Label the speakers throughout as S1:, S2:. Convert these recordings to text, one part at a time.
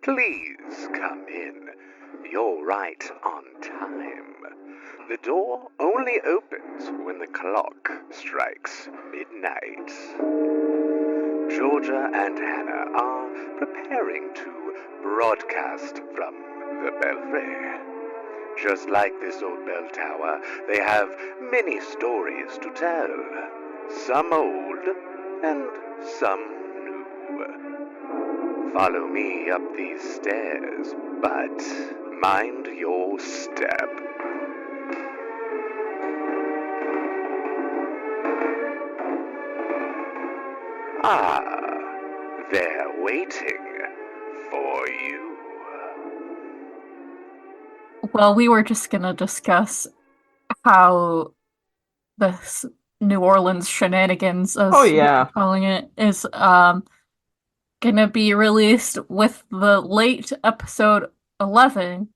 S1: Please come in. You're right on time. The door only opens when the clock strikes midnight. Georgia and Hannah are preparing to broadcast from the belfry. Just like this old bell tower, they have many stories to tell. Some old and some new. Follow me up these stairs, but mind your step. Ah, they're waiting for you.
S2: Well, we were just gonna discuss how this New Orleans shenanigans, as we're calling it, is gonna be released with the late episode 11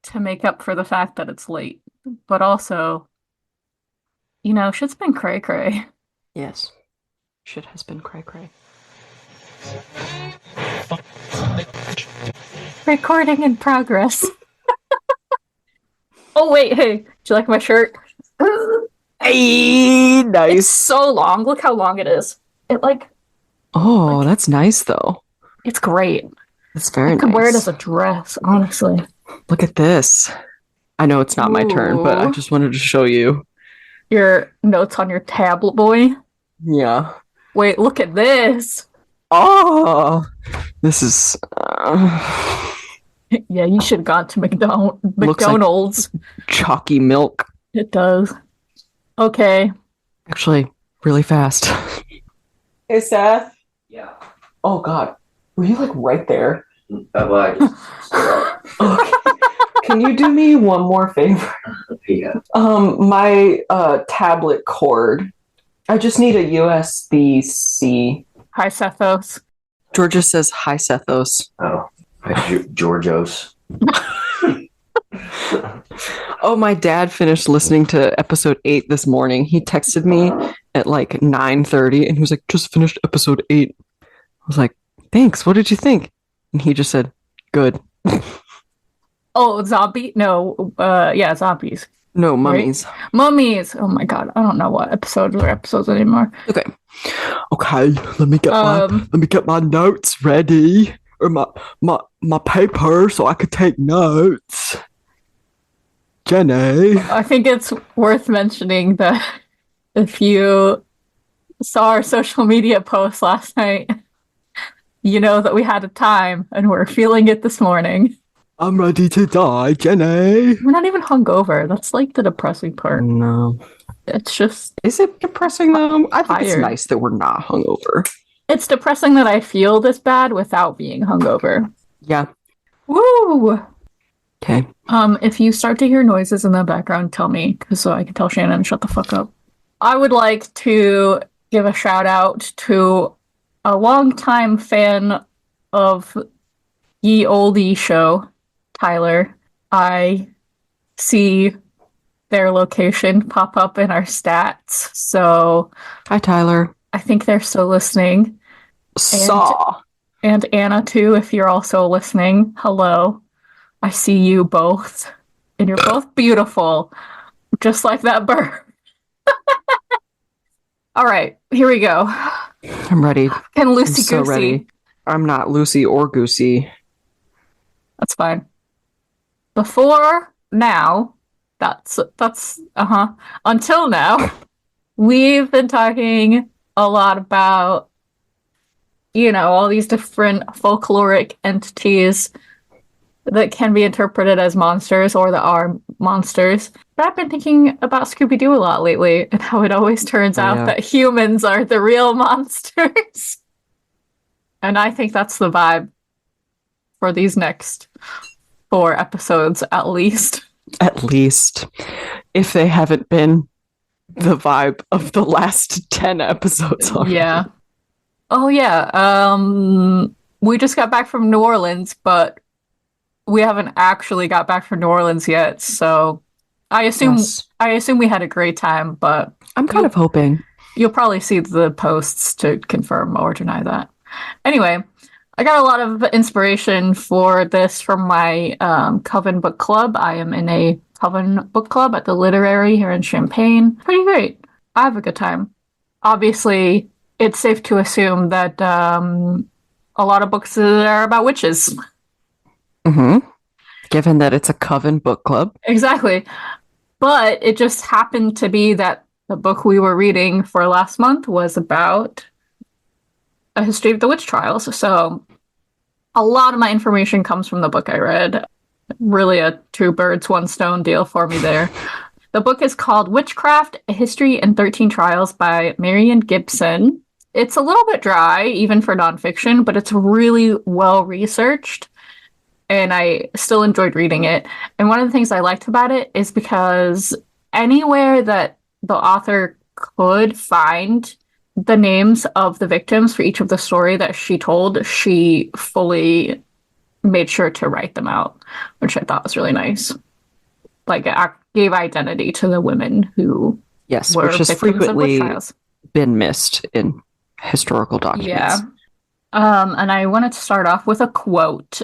S2: to make up for the fact that it's late. But also, shit's been cray-cray.
S3: Yes. Shit has been cray-cray.
S2: Recording in progress. Oh, wait, hey, do you like my shirt?
S3: Hey, nice.
S2: It's so long. Look how long it is.
S3: Oh, that's nice, though.
S2: It's great.
S3: It's very nice.
S2: I could wear it as a dress, honestly.
S3: Look at this. I know it's not my turn, but I just wanted to show you.
S2: Your notes on your tablet, boy?
S3: Yeah.
S2: Wait, look at this.
S3: Oh, this is...
S2: Yeah, you should have gone to McDonald's.
S3: Like chalky milk.
S2: It does. Okay.
S3: Actually, really fast. Hey, Seth.
S4: Yeah.
S3: Oh, God. Were you, right there?
S4: Okay.
S3: Can you do me one more favor?
S4: Yeah.
S3: My tablet cord. I just need a USB-C.
S2: Hi, Sethos.
S3: Georgia says hi, Sethos.
S4: Oh, hi, Georgios.
S3: Oh, my dad finished listening to episode 8 this morning. He texted me at 9:30 and he was like, just finished episode 8. I was like, thanks. What did you think? And he just said, good.
S2: Oh, zombie? No, zombies.
S3: No, mummies.
S2: Right? Mummies! Oh my god, I don't know what episodes are episodes anymore.
S3: Okay, let me get my notes ready. Or my paper so I could take notes. Jenny.
S2: I think it's worth mentioning that if you saw our social media post last night, you know that we had a time and we're feeling it this morning.
S3: I'm ready to die, Jenny.
S2: We're not even hungover. That's the depressing part.
S3: No.
S2: It's just...
S3: Is it depressing though? I think it's nice that we're not hungover.
S2: It's depressing that I feel this bad without being hungover.
S3: Yeah.
S2: Woo!
S3: Okay.
S2: If you start to hear noises in the background, tell me, so I can tell Shannon to shut the fuck up. I would like to give a shout out to a longtime fan of Ye Olde Show, Tyler. I see their location pop up in our stats, so...
S3: Hi, Tyler.
S2: I think they're still listening. And Anna, too, if you're also listening. Hello. I see you both. And you're both beautiful. Just like that bird. All right, here we go.
S3: I'm ready.
S2: And loosey-goosey.
S3: I'm so ready. I'm not loosey or goosey.
S2: That's fine. Before now, until now, we've been talking a lot about, all these different folkloric entities that can be interpreted as monsters or that are monsters. But I've been thinking about Scooby-Doo a lot lately and how it always turns out that humans are the real monsters. And I think that's the vibe for these next 4 episodes, at least.
S3: At least. If they haven't been the vibe of the last 10 episodes already.
S2: Yeah. Oh, yeah. We just got back from New Orleans, but we haven't actually got back from New Orleans yet, so I assume we had a great time, but
S3: I'm kind of hoping.
S2: You'll probably see the posts to confirm or deny that. Anyway, I got a lot of inspiration for this from my Coven book club. I am in a Coven book club at the Literary here in Champaign. Pretty great. I have a good time. Obviously, it's safe to assume that a lot of books are about witches.
S3: Mm-hmm. Given that it's a Coven book club.
S2: Exactly. But it just happened to be that the book we were reading for last month was about a history of the witch trials. So a lot of my information comes from the book I read. Really a two birds, one stone deal for me there. The book is called Witchcraft, A History and 13 Trials by Marion Gibson. It's a little bit dry, even for nonfiction, but it's really well researched. And I still enjoyed reading it. And one of the things I liked about it is because anywhere that the author could find the names of the victims for each of the story that she told, she fully made sure to write them out, which I thought was really nice. Like, it gave identity to the women who were
S3: which has
S2: victims of witch
S3: frequently
S2: trials.
S3: been missed in historical documents.
S2: Yeah. And I wanted to start off with a quote.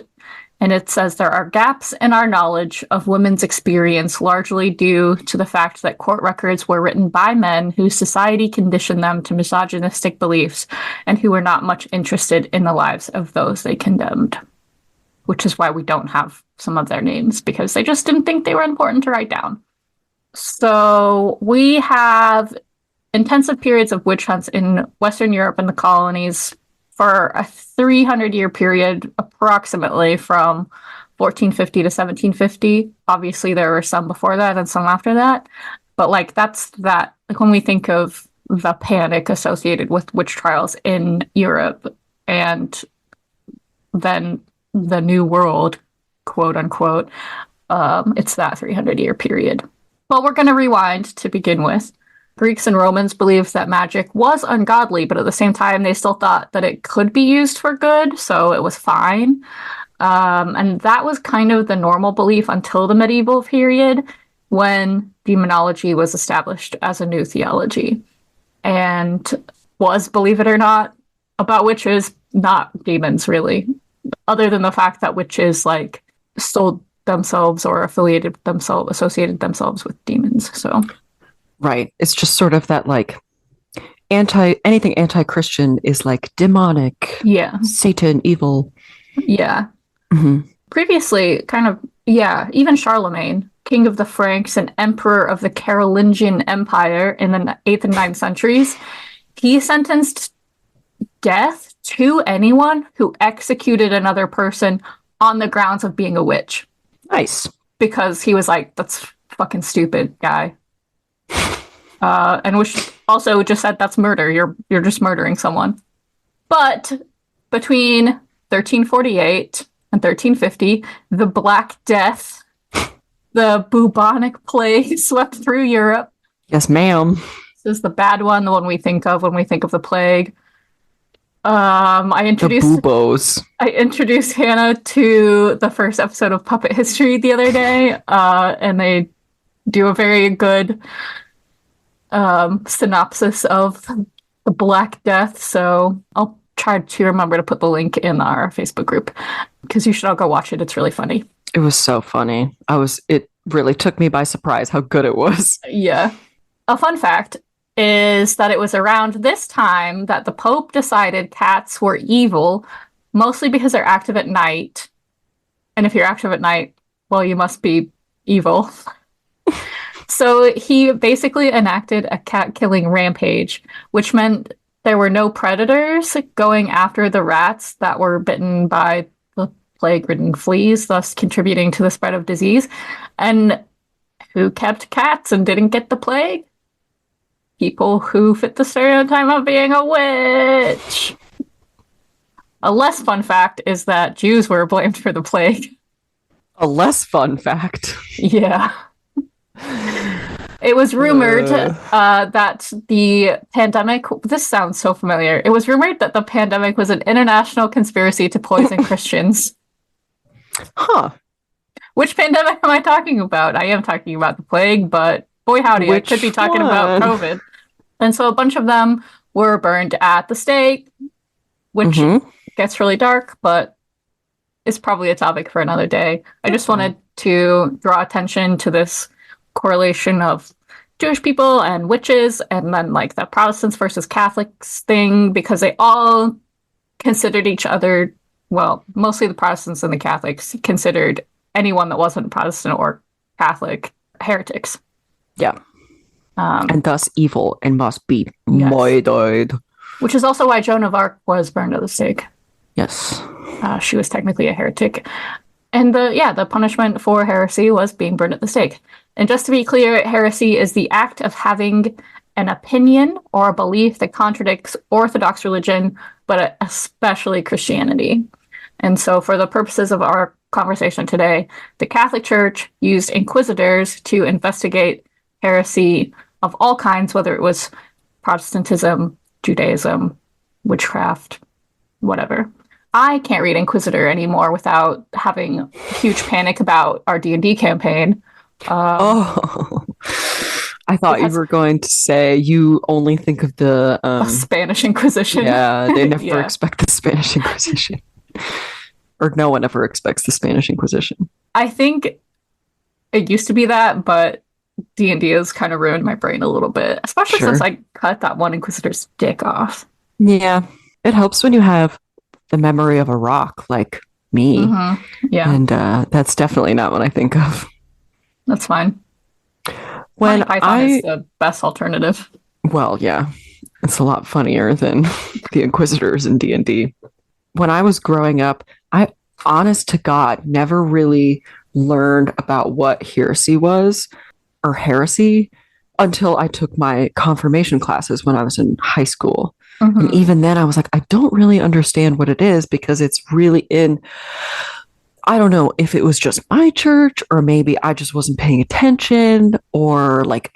S2: And it says, there are gaps in our knowledge of women's experience, largely due to the fact that court records were written by men whose society conditioned them to misogynistic beliefs and who were not much interested in the lives of those they condemned. Which is why we don't have some of their names, because they just didn't think they were important to write down. So we have intensive periods of witch hunts in Western Europe and the colonies for a 300-year period, approximately from 1450 to 1750. Obviously, there were some before that and some after that. But like when we think of the panic associated with witch trials in Europe and then the New World, quote unquote, it's that 300-year period. Well, we're going to rewind to begin with. Greeks and Romans believed that magic was ungodly, but at the same time, they still thought that it could be used for good, so it was fine. And that was kind of the normal belief until the medieval period, when demonology was established as a new theology. And was, believe it or not, about witches, not demons, really. Other than the fact that witches, like, sold themselves or associated themselves with demons, so...
S3: Right. It's just sort of that, like, anything anti-Christian is like demonic.
S2: Yeah.
S3: Satan, evil.
S2: Yeah.
S3: Mm-hmm.
S2: Previously, even Charlemagne, king of the Franks and emperor of the Carolingian Empire in the 8th and 9th centuries, he sentenced death to anyone who executed another person on the grounds of being a witch.
S3: Nice.
S2: Because he was like, that's fucking stupid, guy. And which also just said that's murder. You're just murdering someone. But between 1348 and 1350, the Black Death, the bubonic plague, swept through Europe.
S3: Yes, ma'am.
S2: This is the bad one, the one we think of when we think of the plague. I introduced Hannah to the first episode of Puppet History the other day, and they do a very good synopsis of the Black Death, so I'll try to remember to put the link in our Facebook group, because you should all go watch it. It's really funny.
S3: It was so funny. It really took me by surprise how good it was.
S2: Yeah. A fun fact is that it was around this time that the Pope decided cats were evil, mostly because they're active at night. And if you're active at night, well, you must be evil. So he basically enacted a cat-killing rampage, which meant there were no predators going after the rats that were bitten by the plague-ridden fleas, thus contributing to the spread of disease. And who kept cats and didn't get the plague? People who fit the stereotype of being a witch. A less fun fact is that Jews were blamed for the plague.
S3: A less fun fact?
S2: Yeah. It was rumored that the pandemic... This sounds so familiar. It was rumored that the pandemic was an international conspiracy to poison Christians.
S3: Huh.
S2: Which pandemic am I talking about? I am talking about the plague, but boy howdy, I could be talking about COVID. And so a bunch of them were burned at the stake, which gets really dark, but it's probably a topic for another day. I just
S3: fine.
S2: wanted to draw attention to this correlation of Jewish people and witches, and then like the Protestants versus Catholics thing, because they all considered each other, well, mostly the Protestants and the Catholics considered anyone that wasn't Protestant or Catholic heretics.
S3: Yeah. And thus evil and must be
S2: Yes.
S3: murdered.
S2: Which is also why Joan of Arc was burned at the stake.
S3: Yes.
S2: She was technically a heretic. And the punishment for heresy was being burned at the stake. And just to be clear, heresy is the act of having an opinion or a belief that contradicts Orthodox religion, but especially Christianity. And so for the purposes of our conversation today, the Catholic Church used inquisitors to investigate heresy of all kinds, whether it was Protestantism, Judaism, witchcraft, whatever. I can't read Inquisitor anymore without having a huge panic about our D&D campaign.
S3: I thought you were going to say you only think of the
S2: Spanish Inquisition.
S3: Yeah, they never
S2: Yeah.
S3: expect the Spanish Inquisition. Or no one ever expects the Spanish Inquisition.
S2: I think it used to be that, but D&D has kind of ruined my brain a little bit, especially
S3: Sure.
S2: since I cut that one Inquisitor's dick off.
S3: Yeah. It helps when you have the memory of a rock like me.
S2: Mm-hmm. Yeah,
S3: And that's definitely not what I think of.
S2: that's fine.
S3: When
S2: Monty Python is the best alternative.
S3: Well, yeah, it's a lot funnier than the Inquisitors in D&D. When I was growing up, I, honest to God, never really learned about what heresy was or heresy until I took my confirmation classes when I was in high school.
S2: Mhm.
S3: And even then I was like, I don't really understand what it is because it's really I don't know if it was just my church or maybe I just wasn't paying attention or like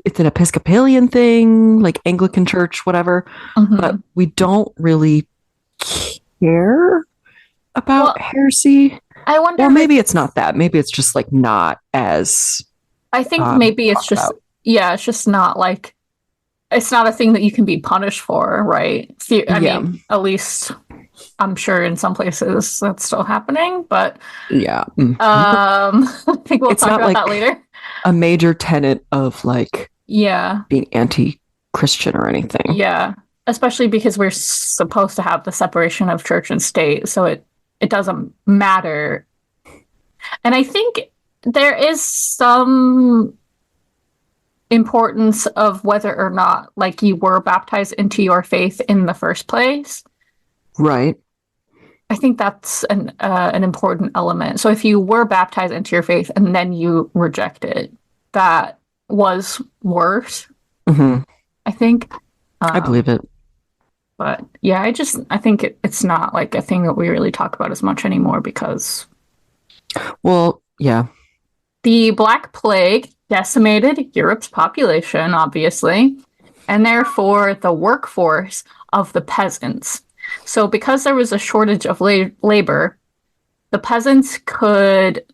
S3: it's an Episcopalian thing, like Anglican church, whatever.
S2: Mhm.
S3: But we don't really care about heresy.
S2: I wonder.
S3: Or maybe it's not that. Maybe it's just like not as.
S2: I think maybe it's
S3: talked
S2: just
S3: about.
S2: it's just not like it's not a thing that you can be punished for, right? I mean, at least I'm sure in some places that's still happening, but
S3: Yeah.
S2: I think we'll
S3: It's
S2: talk
S3: not
S2: about
S3: like
S2: that later.
S3: a major tenet of like
S2: Yeah,
S3: being anti-Christian or anything.
S2: yeah. Especially because we're supposed to have the separation of church and state, so it doesn't matter. And I think there is some importance of whether or not like you were baptized into your faith in the first place.
S3: Right.
S2: I think that's an important element. So if you were baptized into your faith and then you reject it, that was worse,
S3: hmm
S2: I think.
S3: I believe it.
S2: But yeah, I think it's not like a thing that we really talk about as much anymore because
S3: Well, yeah.
S2: the Black Plague decimated Europe's population, obviously, and therefore the workforce of the peasants. So because there was a shortage of labor, the peasants could...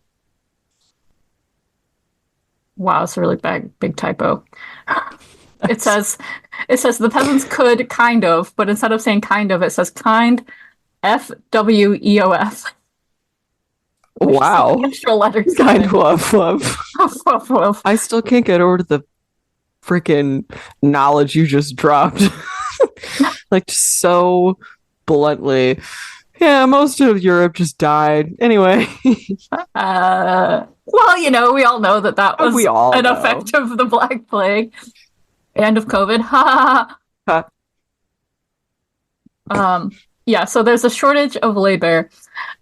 S2: Wow, it's a really big typo. It says the peasants could kind of, but instead of saying kind of, it says kind, FWEOF.
S3: Wow.
S2: Extra letters.
S3: Kind of. I still can't get over the freaking knowledge you just dropped. Like so bluntly. Yeah, most of Europe just died. Anyway.
S2: Well, we all know that was an
S3: know.
S2: effect of the Black Plague and of COVID. Ha ha ha. Yeah, so there's a shortage of labor,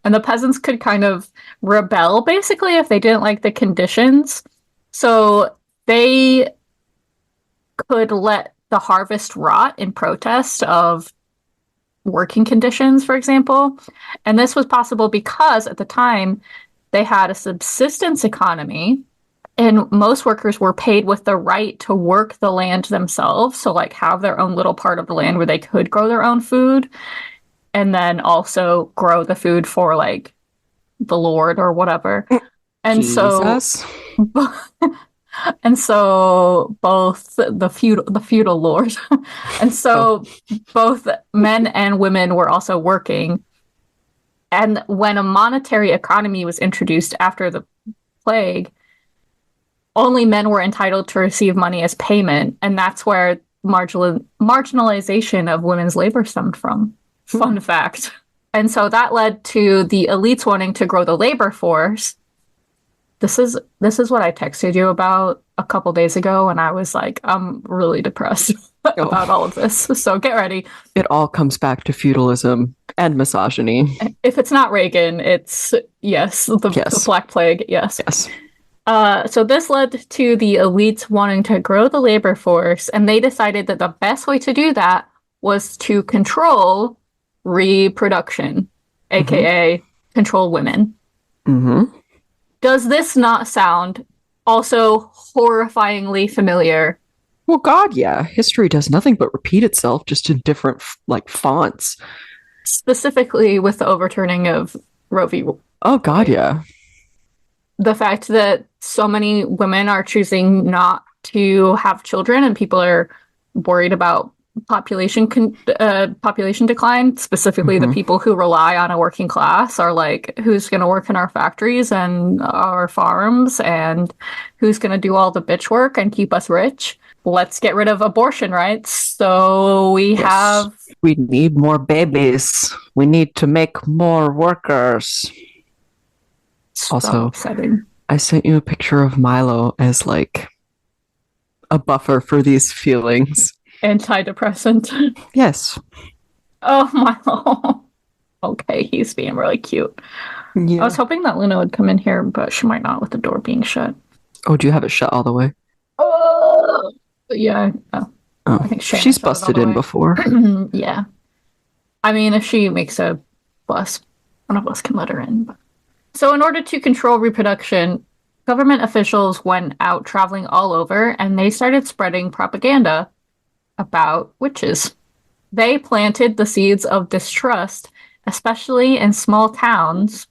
S2: and the peasants could kind of rebel, basically, if they didn't like the conditions. So they could let the harvest rot in protest of working conditions, for example. And this was possible because at the time they had a subsistence economy, and most workers were paid with the right to work the land themselves. So like have their own little part of the land where they could grow their own food and then also grow the food for like the Lord or whatever. And
S3: Jesus.
S2: so And so both the feudal lord, and so both men and women were also working. And when a monetary economy was introduced after the plague, only men were entitled to receive money as payment, and that's where marginalization of women's labor stemmed from. Fun fact. And so that led to the elites wanting to grow the labor force. This is what I texted you about a couple days ago, and I was like, I'm really depressed about all of this. So get ready.
S3: It all comes back to feudalism and misogyny.
S2: If it's not Reagan, it's the Black Plague. Yes. So this led to the elites wanting to grow the labor force, and they decided that the best way to do that was to control reproduction, aka control women.
S3: Mm-hmm.
S2: Does this not sound also horrifyingly familiar?
S3: Well, God, yeah. History does nothing but repeat itself, just in different fonts.
S2: Specifically with the overturning of Roe v. Wade.
S3: Oh, God, yeah.
S2: The fact that so many women are choosing not to have children, and people are worried about population decline, specifically the people who rely on a working class are like, who's going to work in our factories and our farms, and who's going to do all the bitch work and keep us rich? Let's get rid of abortion rights. So we
S3: need more babies. We need to make more workers.
S2: So
S3: also
S2: upsetting.
S3: I sent you a picture of Milo as like a buffer for these feelings.
S2: Antidepressant.
S3: Yes.
S2: Oh, Milo. Okay, he's being really cute.
S3: Yeah.
S2: I was hoping that Luna would come in here, but she might not with the door being shut.
S3: Oh, do you have it shut all the way?
S2: Yeah. I think
S3: she's busted in before.
S2: Yeah. I mean, if she makes a fuss, one of us can let her in. So in order to control reproduction, government officials went out traveling all over, and they started spreading propaganda about witches. They planted the seeds of distrust, especially in small towns,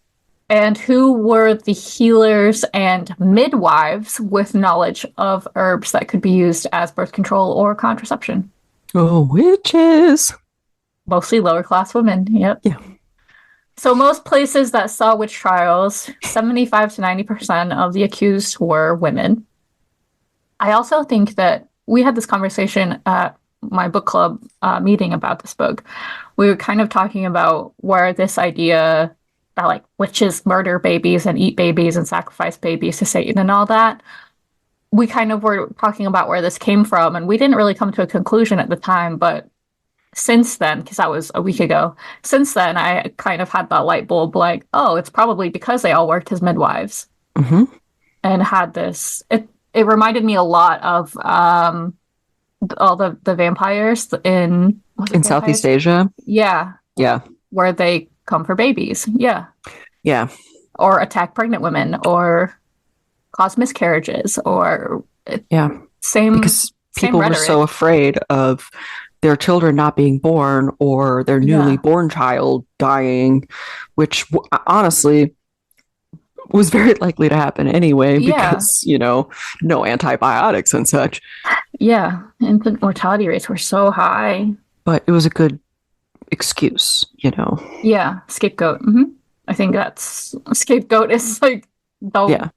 S2: and who were the healers and midwives with knowledge of herbs that could be used as birth control or contraception.
S3: Oh, witches!
S2: Mostly lower class women, yep.
S3: Yeah.
S2: So most places that saw witch trials, 75 to 90% of the accused were women. I also think that we had this conversation at my book club meeting about this book. We were kind of talking about where this idea that like witches murder babies and eat babies and sacrifice babies to Satan and all that. We kind of were talking about where this came from, and we didn't really come to a conclusion at the time, but since then, because that was a week ago, since then I kind of had that light bulb like, oh, it's probably because they all worked as midwives.
S3: Mm-hmm.
S2: And had this, it reminded me a lot of all the vampires in
S3: Southeast Asia.
S2: Yeah. Where they come for babies. Yeah. Or attack pregnant women, or cause miscarriages, or same.
S3: Because people were so afraid of their children not being born or their newly born child dying, which honestly was very likely to happen anyway because, no antibiotics and such.
S2: Yeah. Infant mortality rates were so high.
S3: But it was a good excuse,
S2: Yeah. Scapegoat. Mm-hmm. I think that's scapegoat is like the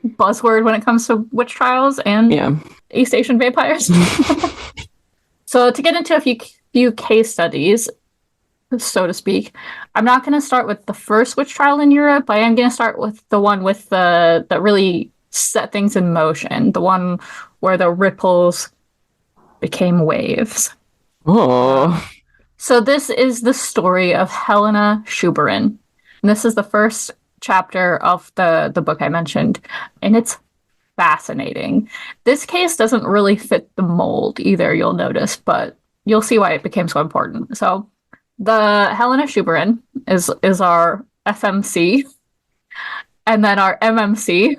S2: buzzword when it comes to witch trials and East Asian vampires. So to get into a few case studies, so to speak, I'm not going to start with the first witch trial in Europe. I am going to start with the one with that really set things in motion, the one where the ripples became waves.
S3: Oh.
S2: So this is the story of Helena Schuberin. And this is the first chapter of the book I mentioned, and it's fascinating. This case doesn't really fit the mold either, you'll notice, but you'll see why it became so important. So the Helena Schuberin is our FMC, and then our MMC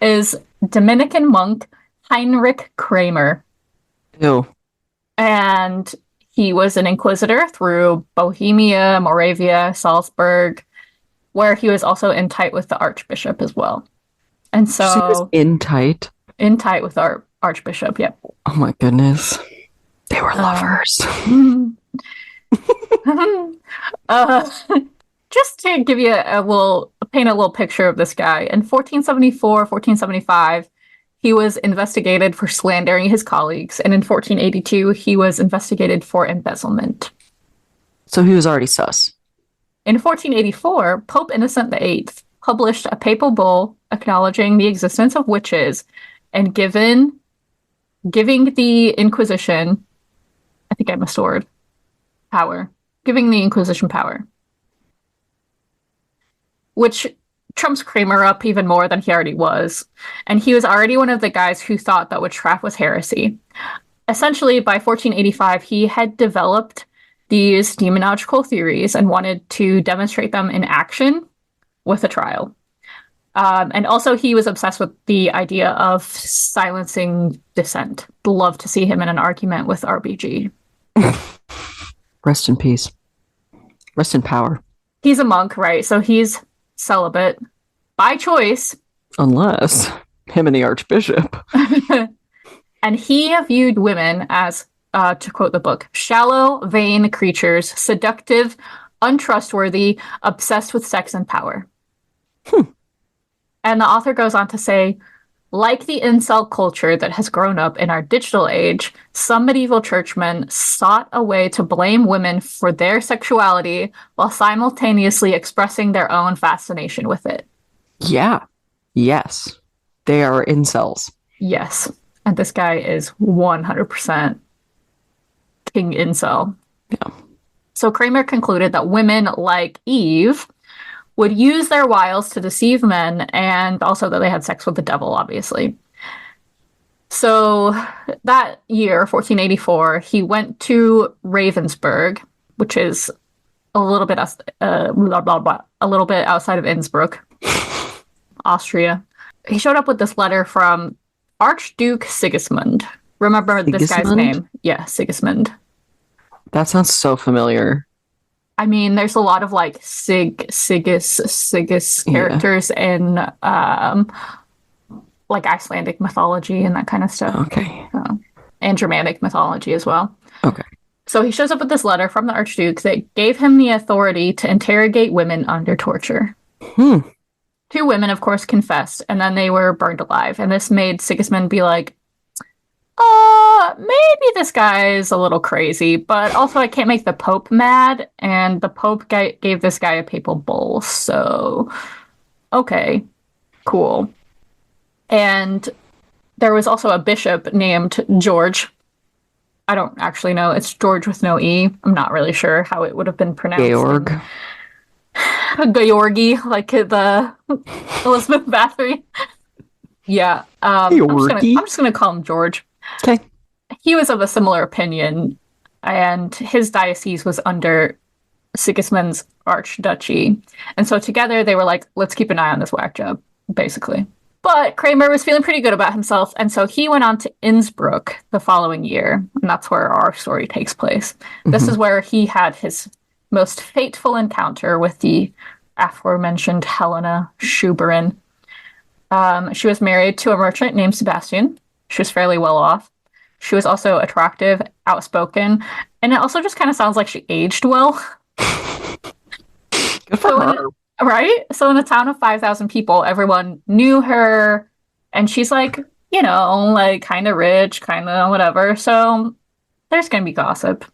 S2: is Dominican monk Heinrich Kramer.
S3: Ew.
S2: And he was an inquisitor through Bohemia, Moravia, Salzburg, where he was also in tight with the archbishop as well. And
S3: She was
S2: so
S3: in tight.
S2: in tight with our archbishop, yep.
S3: Oh my goodness. They were lovers.
S2: uh, just to give you paint a little picture of this guy. In 1474, 1475, he was investigated for slandering his colleagues, and in 1482, he was investigated for embezzlement.
S3: So he was already sus.
S2: In 1484, Pope Innocent VIII published a papal bull acknowledging the existence of witches and giving the Inquisition, I think I missed a word, power. Giving the Inquisition power. Which trumps Kramer up even more than he already was. And he was already one of the guys who thought that witchcraft was heresy. Essentially, by 1485, he had developed these demonological theories and wanted to demonstrate them in action with a trial. And also, he was obsessed with the idea of silencing dissent. Love to see him in an argument with RBG.
S3: Rest in peace. Rest in power.
S2: He's a monk, right? So he's celibate by choice.
S3: Unless him and the archbishop.
S2: And he viewed women as, to quote the book, shallow, vain creatures, seductive, untrustworthy, obsessed with sex and power. And the author goes on to say, like the incel culture that has grown up in our digital age, some medieval churchmen sought a way to blame women for their sexuality while simultaneously expressing their own fascination with it.
S3: Yeah. Yes. They are incels.
S2: Yes. And this guy is 100% King Incel.
S3: Yeah.
S2: So Kramer concluded that women like Eve would use their wiles to deceive men, and also that they had sex with the devil, obviously. So that year, 1484, he went to Ravensburg, which is a little bit outside of Innsbruck, Austria. He showed up with this letter from Archduke Sigismund. Remember this guy's name? Yeah, Sigismund.
S3: That sounds so familiar.
S2: I mean, there's a lot of like Sigis characters in like Icelandic mythology and that kind of stuff.
S3: Okay.
S2: And Germanic mythology as well.
S3: Okay.
S2: So he shows up with this letter from the Archduke that gave him the authority to interrogate women under torture. 2 women, of course, confessed, and then they were burned alive. And this made Sigismund be like, maybe this guy is a little crazy, but also I can't make the Pope mad, and the Pope gave this guy a papal bull, so okay, cool. And there was also a bishop named George. I don't actually know. It's George with no E. I'm not really sure how it would have been pronounced.
S3: Georg.
S2: Georgi, like the Elizabeth Bathory. Yeah. I'm just gonna call him George.
S3: Okay.
S2: He was of a similar opinion, and his diocese was under Sigismund's archduchy. And so together they were like, let's keep an eye on this whack job, basically. But Kramer was feeling pretty good about himself, and so he went on to Innsbruck the following year, and that's where our story takes place. This is where he had his most fateful encounter with the aforementioned Helena Schuberin. She was married to a merchant named Sebastian. She was fairly well off. She was also attractive, outspoken, and it also just kind of sounds like she aged well.
S3: Good for her.
S2: Right? So in a town of 5,000 people, everyone knew her, and she's like, like kind of rich, kind of whatever. So there's going to be gossip.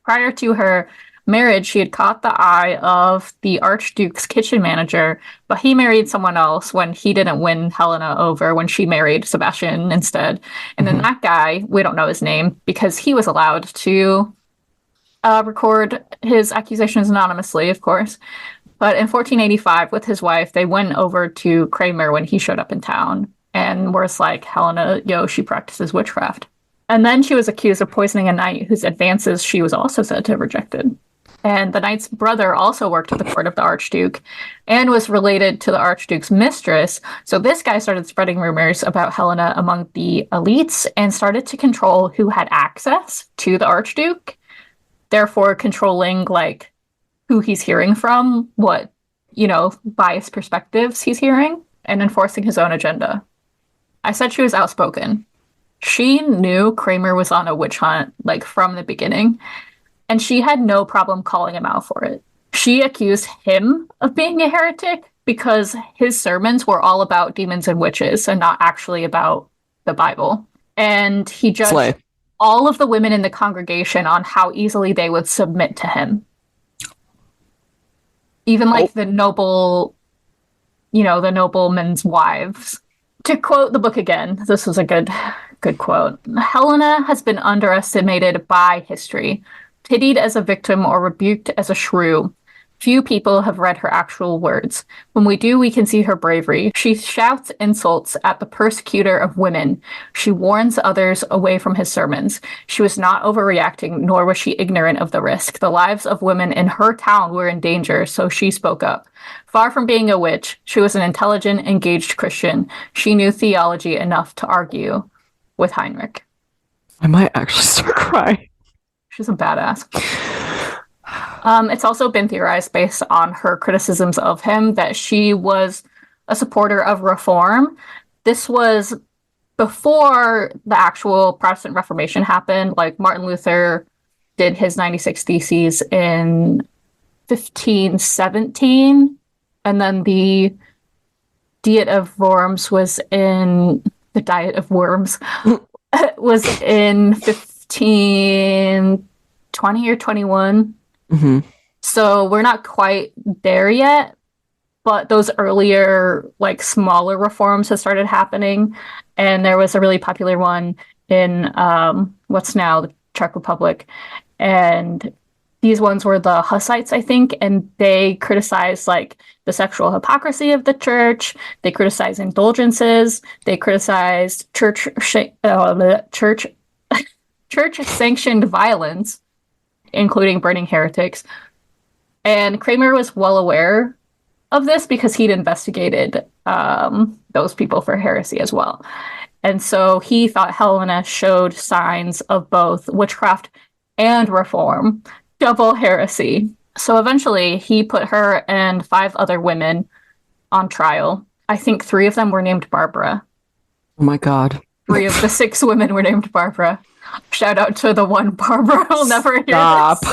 S2: Prior to her marriage, she had caught the eye of the Archduke's kitchen manager, but he married someone else when he didn't win Helena over, when she married Sebastian instead. And then that guy, we don't know his name, because he was allowed to record his accusations anonymously, of course. But in 1485, with his wife, they went over to Kramer when he showed up in town, and was like, Helena, she practices witchcraft. And then she was accused of poisoning a knight whose advances she was also said to have rejected. And the knight's brother also worked at the court of the Archduke and was related to the Archduke's mistress. So this guy started spreading rumors about Helena among the elites and started to control who had access to the Archduke, therefore controlling who he's hearing from, what, biased perspectives he's hearing. and enforcing his own agenda. I said she was outspoken. She knew Kramer was on a witch hunt, like, from the beginning, and she had no problem calling him out for it. She accused him of being a heretic because his sermons were all about demons and witches and not actually about the Bible. And he judged all of the women in the congregation on how easily they would submit to him. Even like the noble, the noblemen's wives. To quote the book again, this was a good quote. Helena has been underestimated by history, pitied as a victim or rebuked as a shrew. Few people have read her actual words. When we do, we can see her bravery. She shouts insults at the persecutor of women. She warns others away from his sermons. She was not overreacting, nor was she ignorant of the risk. The lives of women in her town were in danger, so she spoke up. Far from being a witch, she was an intelligent, engaged Christian. She knew theology enough to argue with Heinrich.
S3: I might actually start crying.
S2: She's a badass. It's also been theorized based on her criticisms of him that she was a supporter of reform. This was before the actual Protestant Reformation happened. Like, Martin Luther did his 96 Theses in 1517, and then the Diet of Worms was in the Diet of Worms was in 1520 or 21.
S3: Mm-hmm.
S2: So we're not quite there yet, but those earlier, like, smaller reforms have started happening. And there was a really popular one in what's now the Czech Republic. And these ones were the Hussites, I think, and they criticized, like, the sexual hypocrisy of the church. They criticized indulgences. They criticized church-sanctioned violence, including burning heretics. And Kramer was well aware of this because he'd investigated those people for heresy as well. And so he thought Helena showed signs of both witchcraft and reform, double heresy. So eventually he put her and 5 other women on trial. I think 3 of them were named Barbara.
S3: Oh my God.
S2: 3 of the 6 women were named Barbara. Shout out to the one Barbara who'll never hear this.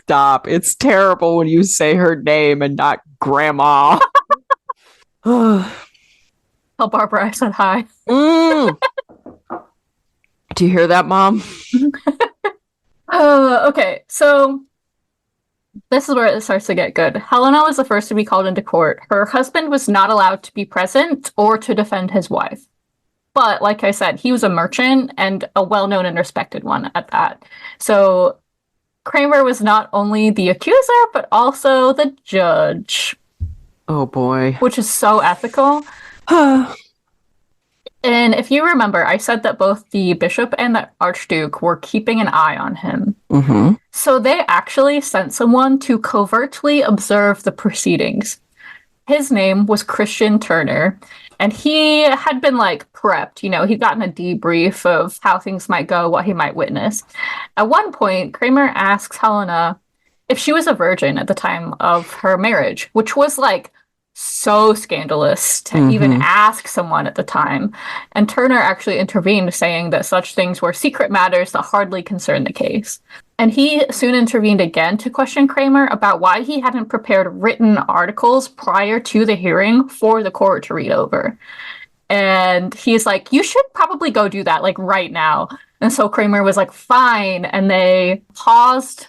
S3: Stop. It's terrible when you say her name and not Grandma.
S2: Tell Barbara I said hi.
S3: Do you hear that, Mom?
S2: Okay, so this is where it starts to get good. Helena was the first to be called into court. Her husband was not allowed to be present or to defend his wife. But like I said, he was a merchant and a well-known and respected one at that. So Kramer was not only the accuser, but also the judge.
S3: Oh boy.
S2: Which is so ethical. And if you remember, I said that both the bishop and the archduke were keeping an eye on him.
S3: Mm-hmm.
S2: So they actually sent someone to covertly observe the proceedings. His name was Christian Turner, and he had been, like, prepped. He'd gotten a debrief of how things might go, what he might witness. At one point, Kramer asks Helena if she was a virgin at the time of her marriage, which was, like, so scandalous to even ask someone at the time. And Turner actually intervened, saying that such things were secret matters that hardly concerned the case. And he soon intervened again to question Kramer about why he hadn't prepared written articles prior to the hearing for the court to read over. And he's like, you should probably go do that, like, right now. And so Kramer was like, fine. And they paused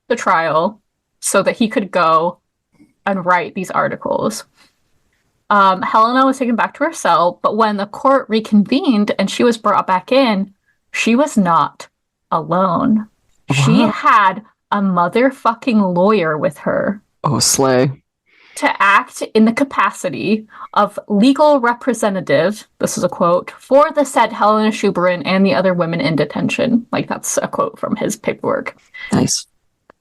S2: the trial so that he could go and write these articles. Helena was taken back to her cell, but when the court reconvened and she was brought back in, she was not alone. What? She had a motherfucking lawyer with her.
S3: Oh, slay.
S2: To act in the capacity of legal representative, this is a quote, for the said Helena Schuberin and the other women in detention. Like, that's a quote from his paperwork.
S3: Nice.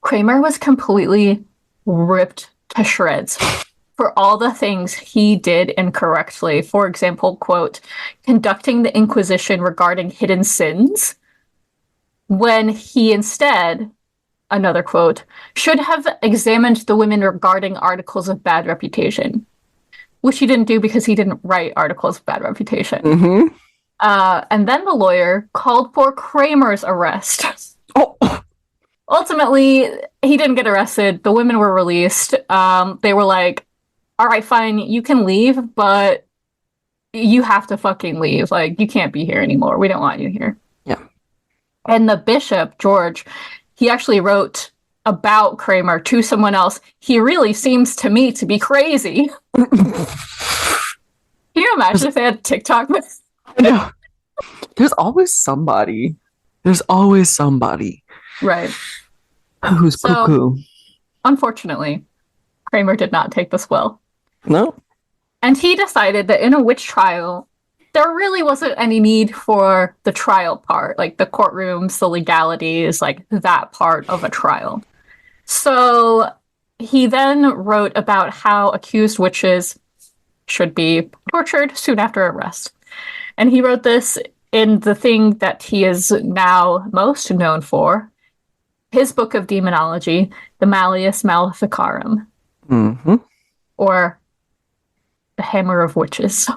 S2: Kramer was completely ripped to shreds for all the things he did incorrectly. For example, quote, conducting the Inquisition regarding hidden sins, when he instead, another quote, should have examined the women regarding articles of bad reputation. which he didn't do because he didn't write articles of bad reputation.
S3: Mm-hmm.
S2: And then the lawyer called for Kramer's arrest.
S3: Oh,
S2: Ultimately, he didn't get arrested. The women were released. They were like, all right, fine, you can leave, but you have to fucking leave. Like, you can't be here anymore. We don't want you here.
S3: Yeah.
S2: And the bishop, George, he actually wrote about Kramer to someone else. He really seems to me to be crazy. Can you imagine if they had TikTok?
S3: I know. There's always somebody.
S2: Right.
S3: Who's
S2: So-
S3: cuckoo.
S2: Unfortunately, Kramer did not take this well.
S3: No.
S2: And he decided that in a witch trial, there really wasn't any need for the trial part, like the courtrooms, the legalities, like that part of a trial. So he then wrote about how accused witches should be tortured soon after arrest. And he wrote this in the thing that he is now most known for, his book of demonology, the Malleus Maleficarum,
S3: Mm-hmm.
S2: or the Hammer of Witches.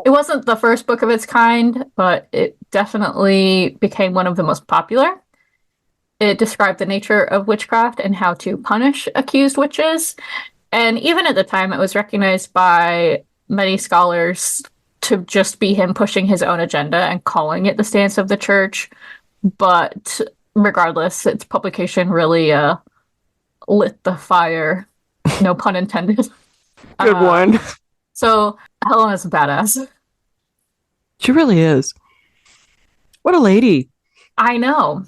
S2: It wasn't the first book of its kind, but it definitely became one of the most popular. It described the nature of witchcraft and how to punish accused witches. And even at the time, it was recognized by many scholars to just be him pushing his own agenda and calling it the stance of the church. But regardless, its publication really lit the fire. No pun intended.
S3: Good one.
S2: So Helena's a badass.
S3: She really is. What a lady.
S2: I know.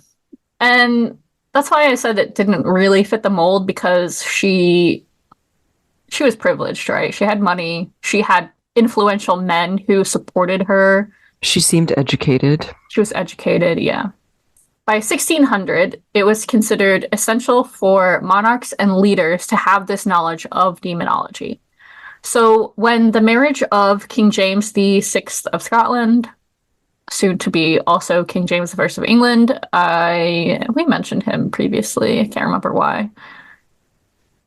S2: And that's why I said it didn't really fit the mold, because she was privileged, right? She had money. She had influential men who supported her.
S3: She seemed educated.
S2: She was educated, yeah. By 1600, it was considered essential for monarchs and leaders to have this knowledge of demonology. So when the marriage of King James VI of Scotland, soon to be also King James I of England, we mentioned him previously. I can't remember why.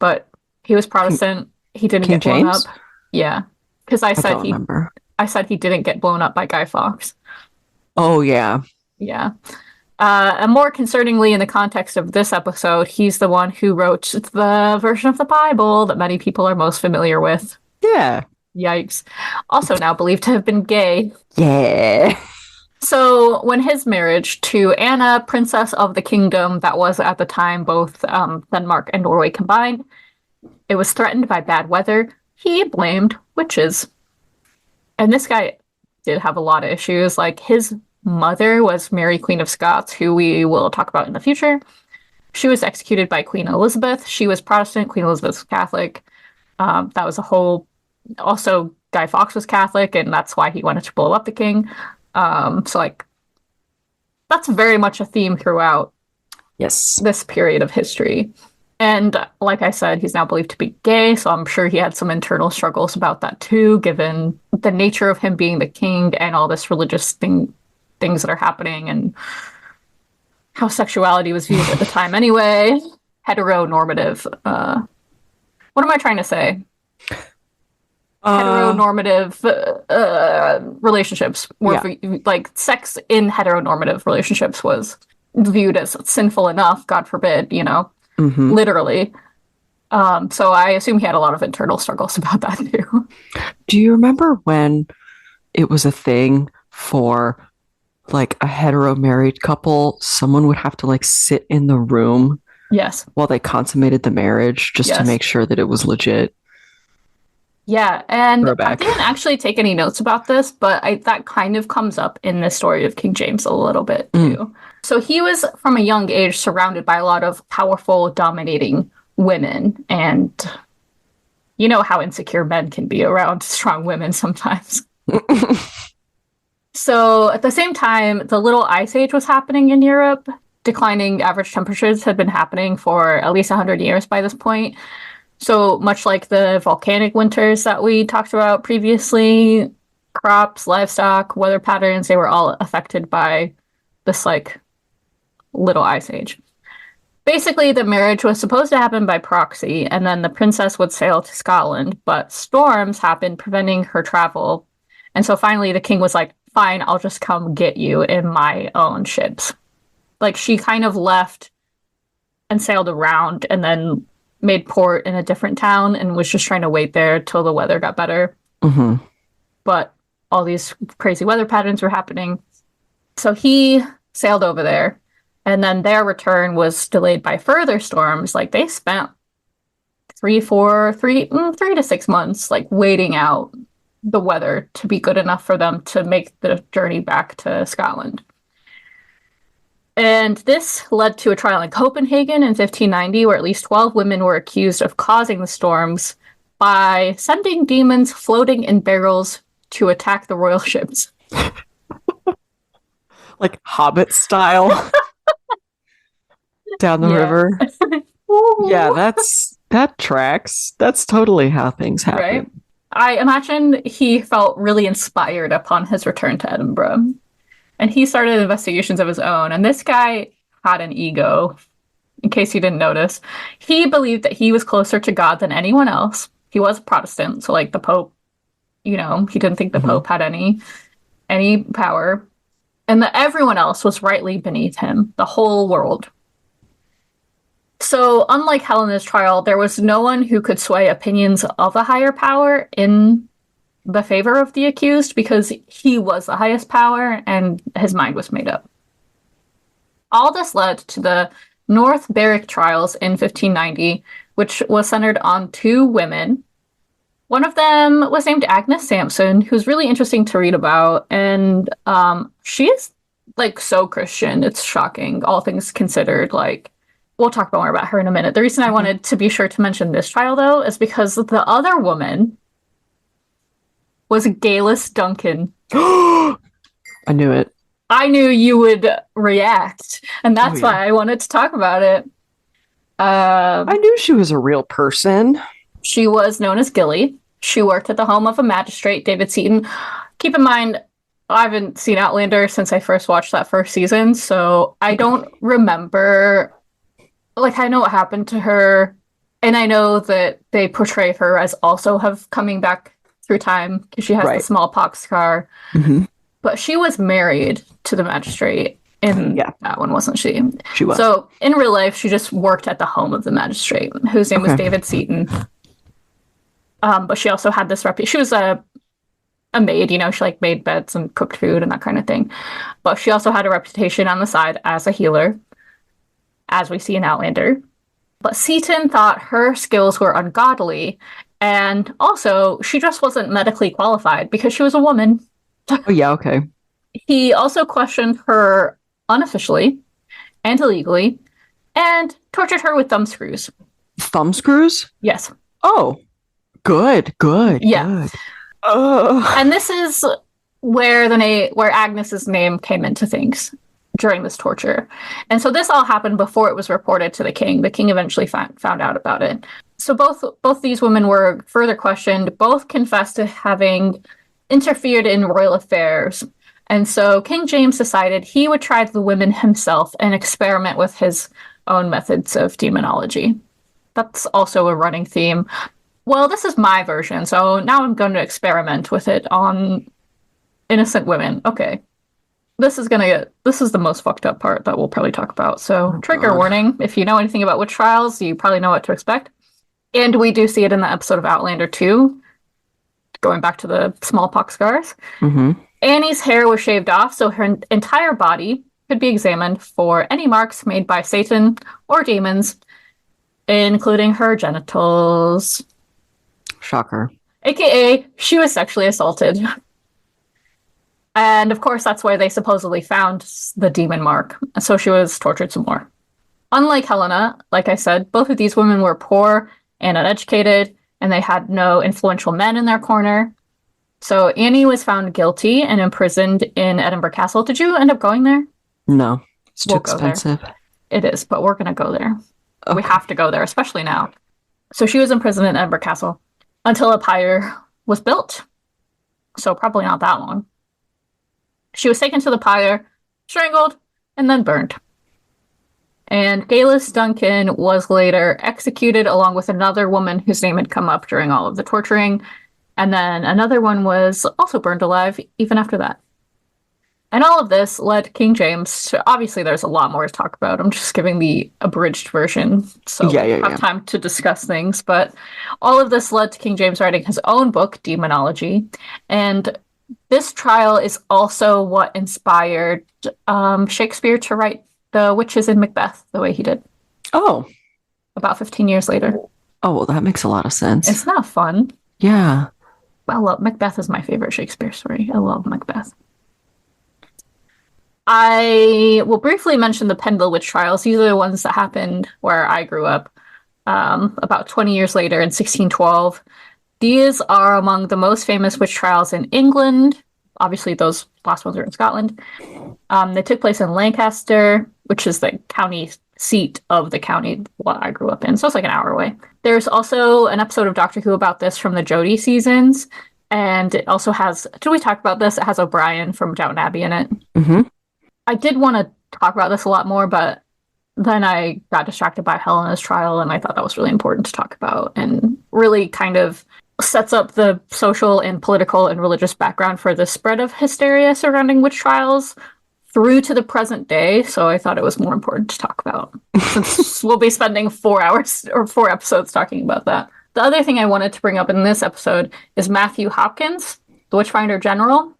S2: But he was Protestant. He didn't
S3: King
S2: get blown
S3: James?
S2: up. Yeah. Because I
S3: don't remember.
S2: said he didn't get blown up by Guy Fawkes.
S3: Oh, yeah.
S2: Yeah. And more concerningly, in the context of this episode, he's the one who wrote the version of the Bible that many people are most familiar with.
S3: Yeah.
S2: Yikes. Also now believed to have been gay.
S3: Yeah.
S2: So when his marriage to Anna, Princess of the Kingdom, that was at the time both Denmark and Norway combined, it was threatened by bad weather, he blamed witches. And this guy did have a lot of issues. Like, his mother was Mary, Queen of Scots, who we will talk about in the future. She was executed by Queen Elizabeth. She was Protestant. Queen Elizabeth was Catholic. That was a whole... Also, Guy Fawkes was Catholic, and that's why he wanted to blow up the king. So, like, that's very much a theme throughout
S3: Yes.
S2: this period of history. And like I said, he's now believed to be gay, so I'm sure he had some internal struggles about that too, given the nature of him being the king and all this religious things that are happening and how sexuality was viewed at the time anyway. Heteronormative. What am I trying to say? Heteronormative relationships were like, sex in heteronormative relationships was viewed as sinful enough, God forbid, you know.
S3: Mm-hmm.
S2: Literally. So I assume he had a lot of internal struggles about that too.
S3: Do you remember when it was a thing for like a hetero married couple? Someone would have to like sit in the room
S2: Yes.
S3: while they consummated the marriage just to
S2: Yes.
S3: make sure that it was legit.
S2: Yeah, and I
S3: Throwback.
S2: didn't actually take any notes about this, but that kind of comes up in the story of King James a little bit too. So he was from a young age surrounded by a lot of powerful, dominating women, and you know how insecure men can be around strong women sometimes. So at the same time, the Little Ice Age was happening in Europe. Declining average temperatures had been happening for at least 100 years by this point. So much like the volcanic winters that we talked about previously, crops, livestock, weather patterns, they were all affected by this like Little Ice Age. Basically, the marriage was supposed to happen by proxy, and then the princess would sail to Scotland, but storms happened, preventing her travel. And so finally, the king was like, fine, I'll just come get you in my own ships. Like, she kind of left and sailed around and then made port in a different town and was just trying to wait there till the weather got better.
S3: Mm-hmm.
S2: But all these crazy weather patterns were happening. So he sailed over there, and then their return was delayed by further storms. Like, they spent 3 to 6 months, like, waiting out the weather to be good enough for them to make the journey back to Scotland. And this led to a trial in Copenhagen in 1590, where at least 12 women were accused of causing the storms by sending demons floating in barrels to attack the royal ships.
S3: Like Hobbit style. Down the river. Yeah, that tracks. That's totally how things happen.
S2: Right? I imagine he felt really inspired upon his return to Edinburgh. And he started investigations of his own. And this guy had an ego, in case you didn't notice. He believed that he was closer to God than anyone else. He was a Protestant, so like the Pope, he didn't think the Pope had any power. And that everyone else was rightly beneath him, the whole world. So unlike Helena's trial, there was no one who could sway opinions of a higher power in the favor of the accused, because he was the highest power and his mind was made up. All this led to the North Berwick trials in 1590, which was centered on 2 women. One of them was named Agnes Sampson, who's really interesting to read about, and she's like so Christian, it's shocking, all things considered. Like, we'll talk more about her in a minute. The reason I wanted to be sure to mention this trial, though, is because the other woman was Geilles Duncan.
S3: I knew it.
S2: I knew you would react, and that's why I wanted to talk about it.
S3: I knew she was a real person.
S2: She was known as Gilly. She worked at the home of a magistrate, David Seaton. Keep in mind, I haven't seen Outlander since I first watched that first season, so I don't remember. Like, I know what happened to her, and I know that they portray her as also coming back through time because she has the smallpox scar. Mm-hmm. But she was married to the magistrate in that one, wasn't she?
S3: She was.
S2: So in real life, she just worked at the home of the magistrate, whose name was David Seaton. But she also had this reputation. She was a maid, she like made beds and cooked food and that kind of thing. But she also had a reputation on the side as a healer, as we see in Outlander. But Seaton thought her skills were ungodly, and also she just wasn't medically qualified because she was a woman.
S3: Oh, yeah, okay.
S2: He also questioned her unofficially and illegally and tortured her with thumb screws.
S3: Thumb screws?
S2: Yes.
S3: Oh, good.
S2: Yeah.
S3: Good.
S2: And this is where Agnes's name came into things during this torture. And so this all happened before it was reported to the king. The king eventually found out about it. So both these women were further questioned. Both confessed to having interfered in royal affairs. And so King James decided he would try the women himself and experiment with his own methods of demonology. That's also a running theme. Well, this is my version, so now I'm going to experiment with it on innocent women. Okay. This is the most fucked up part that we'll probably talk about. So trigger warning, if you know anything about witch trials, you probably know what to expect. And we do see it in the episode of Outlander 2, going back to the smallpox scars. Mm-hmm. Annie's hair was shaved off, so her entire body could be examined for any marks made by Satan or demons, including her genitals.
S3: Shocker.
S2: AKA, she was sexually assaulted. And of course, that's where they supposedly found the demon mark. So she was tortured some more. Unlike Helena, like I said, both of these women were poor and uneducated, and they had no influential men in their corner. So Annie was found guilty and imprisoned in Edinburgh Castle. Did you end up going there?
S3: No, it's too expensive.
S2: It is, but we're going to go there. Okay. We have to go there, especially now. So she was imprisoned in Edinburgh Castle until a pyre was built. So probably not that long. She was taken to the pyre, strangled, and then burned. And Geilles Duncan was later executed along with another woman whose name had come up during all of the torturing. And then another one was also burned alive even after that. And all of this led King James to, obviously there's a lot more to talk about. I'm just giving the abridged version so we have time to discuss things. But all of this led to King James writing his own book, Demonology. And this trial is also what inspired Shakespeare to write the witches in Macbeth the way he did.
S3: Oh.
S2: About 15 years later.
S3: Oh, well, that makes a lot of sense.
S2: It's not fun.
S3: Yeah.
S2: Well, Macbeth is my favorite Shakespeare story. I love Macbeth. I will briefly mention the Pendle witch trials. These are the ones that happened where I grew up about 20 years later in 1612. These are among the most famous witch trials in England. Obviously, those last ones are in Scotland. They took place in Lancaster, which is the county seat of the county what I grew up in. So it's like an hour away. There's also an episode of Doctor Who about this from the Jodie seasons. And it also has, did we talk about this? It has O'Brien from Downton Abbey in it.
S3: Mm-hmm.
S2: I did want to talk about this a lot more, but then I got distracted by Helena's trial, and I thought that was really important to talk about and really kind of sets up the social and political and religious background for the spread of hysteria surrounding witch trials through to the present day. So I thought it was more important to talk about since we'll be spending 4 hours or 4 episodes talking about that. The other thing I wanted to bring up in this episode is Matthew Hopkins, the Witchfinder General.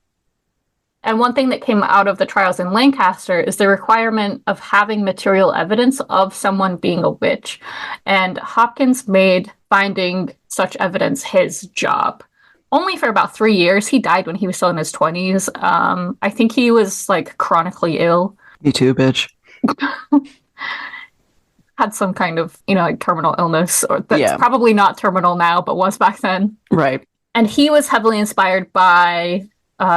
S2: And one thing that came out of the trials in Lancaster is the requirement of having material evidence of someone being a witch. And Hopkins made finding such evidence his job. Only for about 3 years. He died when he was still in his 20s. I think he was like chronically ill.
S3: Me too, bitch.
S2: Had some kind of, like terminal illness, or that's probably not terminal now, but was back then.
S3: Right.
S2: And he was heavily inspired by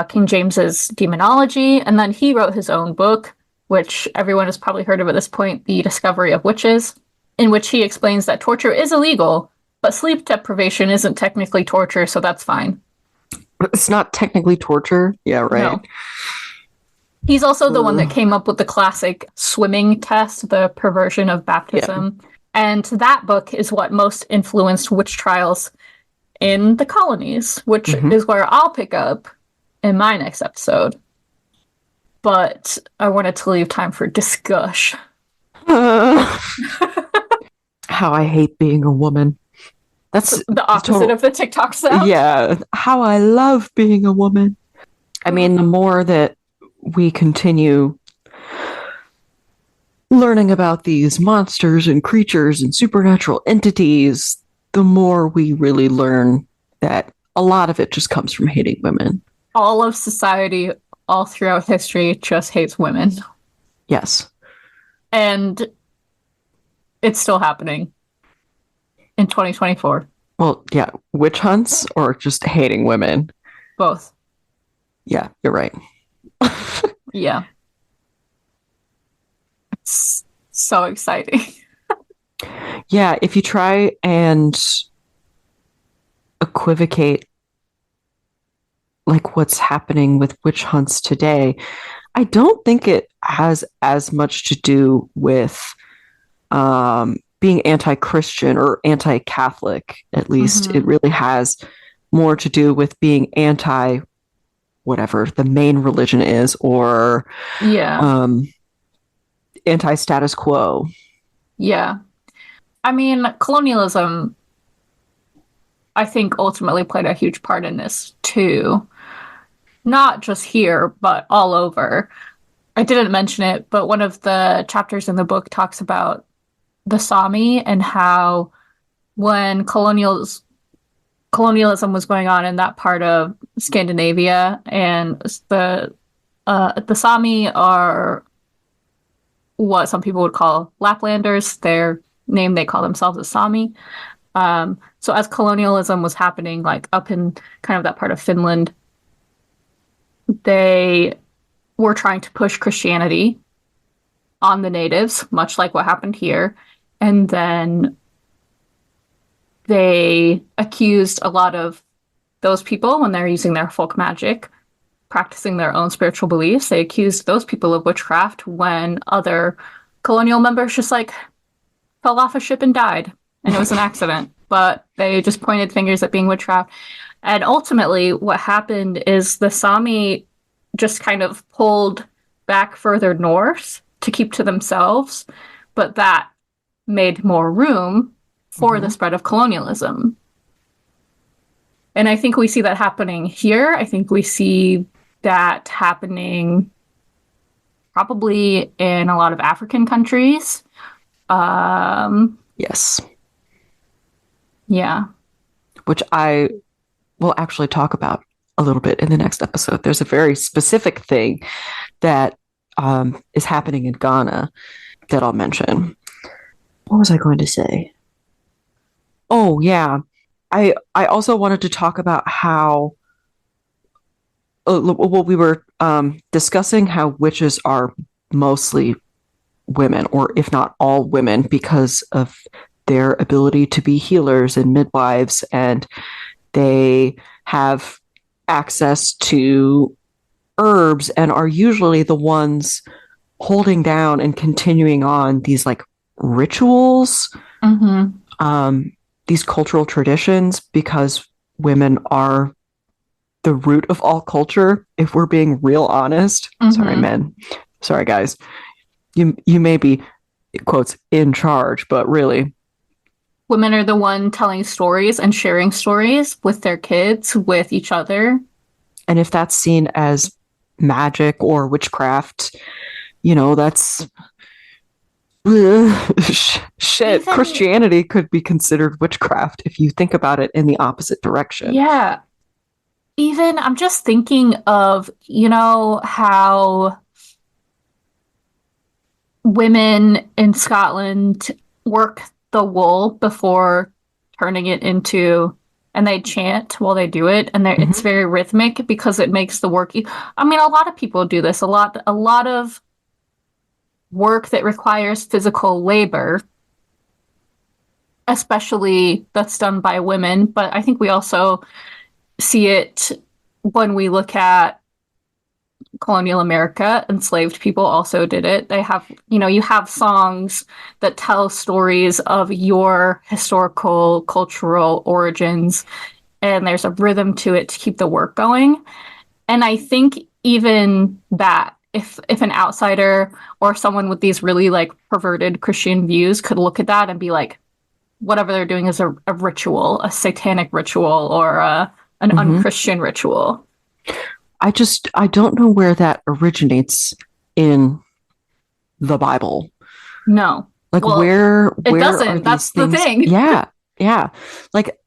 S2: King James's Demonology, and then he wrote his own book, which everyone has probably heard of at this point, The Discovery of Witches, in which he explains that torture is illegal, but sleep deprivation isn't technically torture, so that's fine.
S3: It's not technically torture? Yeah, right.
S2: No. He's also the one that came up with the classic swimming test, the perversion of baptism. Yeah. And that book is what most influenced witch trials in the colonies, which is where I'll pick up in my next episode. But I wanted to leave time for discussion.
S3: How I hate being a woman. That's
S2: the opposite of the TikTok sound.
S3: Yeah. How I love being a woman. I mean, the more that we continue learning about these monsters and creatures and supernatural entities, the more we really learn that a lot of it just comes from hating women.
S2: All of society, all throughout history, just hates women.
S3: Yes.
S2: And it's still happening in 2024.
S3: Well, yeah. Witch hunts or just hating women?
S2: Both.
S3: Yeah, you're right.
S2: Yeah. It's so exciting.
S3: Yeah, if you try and equivocate like what's happening with witch hunts today, I don't think it has as much to do with being anti-Christian or anti-Catholic. At least it really has more to do with being anti whatever the main religion is, or anti-status quo.
S2: Yeah. I mean, colonialism, I think, ultimately played a huge part in this, too. Not just here, but all over. I didn't mention it, but one of the chapters in the book talks about the Sami and how when colonialism was going on in that part of Scandinavia, and the Sami are what some people would call Laplanders. Their name, they call themselves as Sami. So as colonialism was happening, like up in kind of that part of Finland, they were trying to push Christianity on the natives, much like what happened here. And then they accused a lot of those people, when they're using their folk magic, practicing their own spiritual beliefs, they accused those people of witchcraft when other colonial members just like fell off a ship and died, and it was an accident. But they just pointed fingers at being witchcraft. And ultimately, what happened is the Sami just kind of pulled back further north to keep to themselves, but that made more room for the spread of colonialism. And I think we see that happening here. I think we see that happening probably in a lot of African countries.
S3: Yes.
S2: Yeah.
S3: Which I will actually talk about a little bit in the next episode. There's a very specific thing that is happening in Ghana that I'll mention. What was I going to say? Oh, yeah. I also wanted to talk about how we were discussing how witches are mostly women, or if not all women, because of their ability to be healers and midwives, and they have access to herbs and are usually the ones holding down and continuing on these like rituals, these cultural traditions, because women are the root of all culture, if we're being real honest. Sorry, men. Sorry, guys. You may be, quotes, in charge, but really,
S2: women are the one telling stories and sharing stories with their kids, with each other.
S3: And if that's seen as magic or witchcraft, that's shit.
S2: Even,
S3: Christianity could be considered witchcraft if you think about it in the opposite direction.
S2: Yeah. Even, I'm just thinking of, how women in Scotland work the wool before turning it into, and they chant while they do it, and it's very rhythmic because it makes the work. I mean, a lot of people do this. A lot of work that requires physical labor, especially that's done by women. But I think we also see it when we look at colonial America. Enslaved people also did it. They have, you have songs that tell stories of your historical, cultural origins, and there's a rhythm to it to keep the work going. And I think even that, if an outsider or someone with these really like perverted Christian views could look at that and be like, whatever they're doing is a ritual, a satanic ritual, or an unchristian ritual.
S3: I don't know where that originates in the Bible.
S2: No.
S3: Like, where
S2: it doesn't. That's the thing.
S3: Yeah. Like,